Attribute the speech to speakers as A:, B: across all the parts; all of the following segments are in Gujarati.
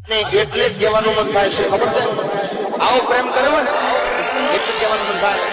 A: ને એટલે જ કહેવાનું મન થાય છે ખબર છે આવો પ્રેમ કર્યો ને એટલે જ કહેવાનું મન થાય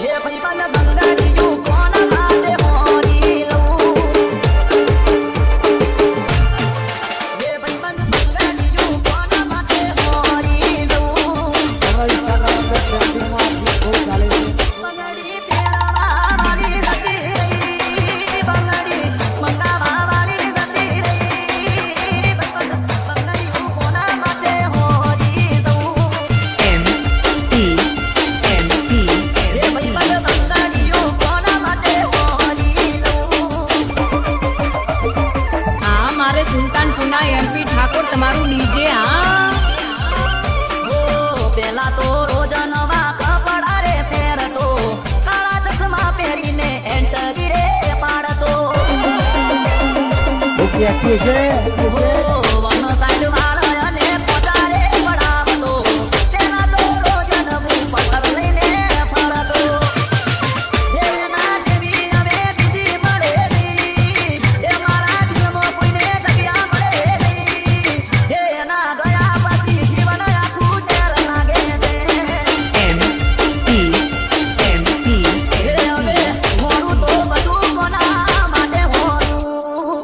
B: ये भाईबंद બંગાળીયું કોણ માટે હોરી લઉં ये भाईबंद બંગાળીયું કોણ માટે હોરી લઉં બંગાળી પેરાવા વાળી હતી રે બંગાળી મંગાવા વાળી હતી રે ભાઈબંધ બંગાળીયું કોણ માટે હોરી લઉં ये भाईबंद બંગાળીયું કોણ માટે હોરી લઉં
C: હા મારે સુલતાનપુરના એમપી ઠાકોર તમારું ડીજે હા
B: ઓ પેલા તો રોજ નવા કપડા રે પહેરતો કાળા ચશ્મા પહેરીને એન્ટરી રે પાડતો ઓ વન સાઈડ વાળા અને પોતા રે પડાવતો તેના તો રોજ નવું પથ્થર લઈને ફરતો એના જેવી હવે બીજી મળે નહીં એ મારા જીવમાં કોઈને જગ્યા મળે નહીં એના ગયા પછી જીવન આખું જેલ લાગે છે હવે હોરું તો બધું કોના માટે હોરું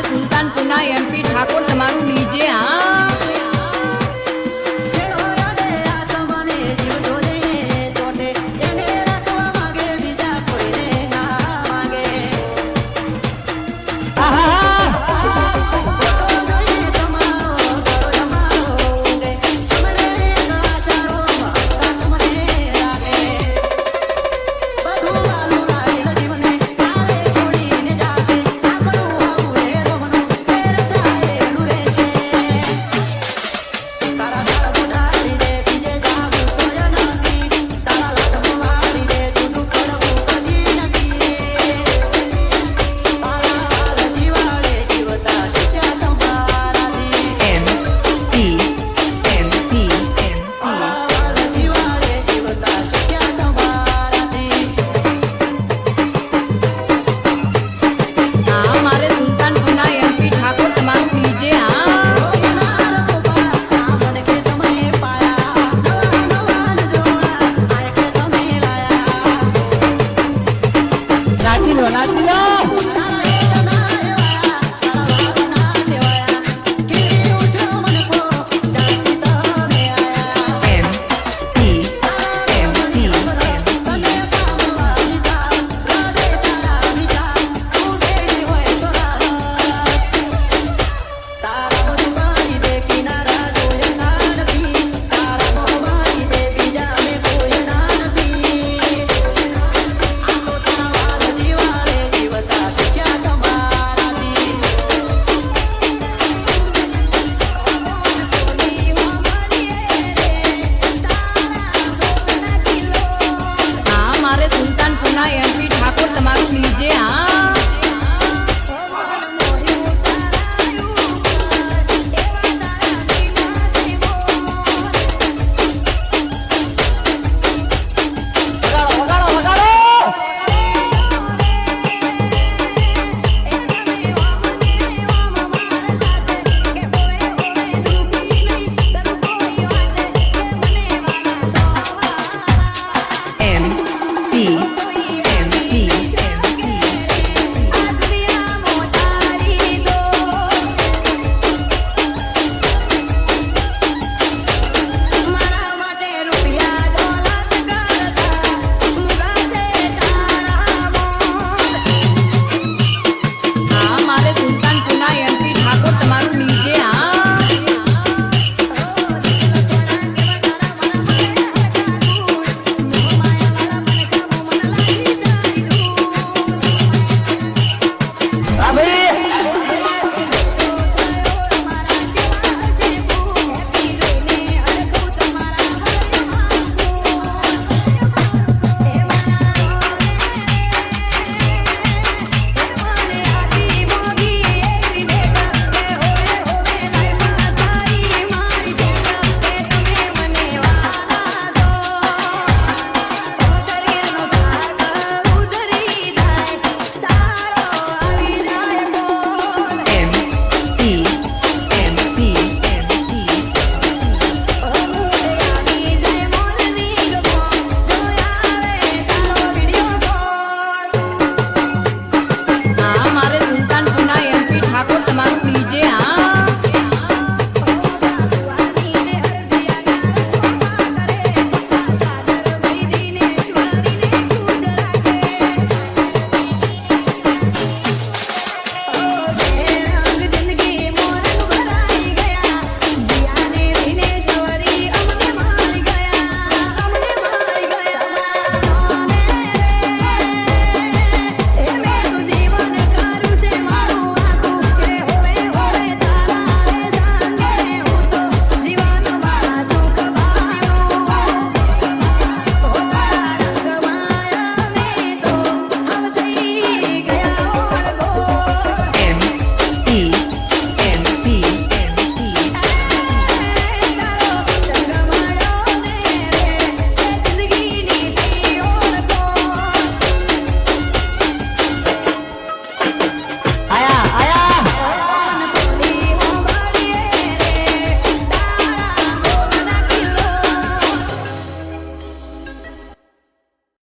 C: સુલતાનપુરના એમપી ઠાકોર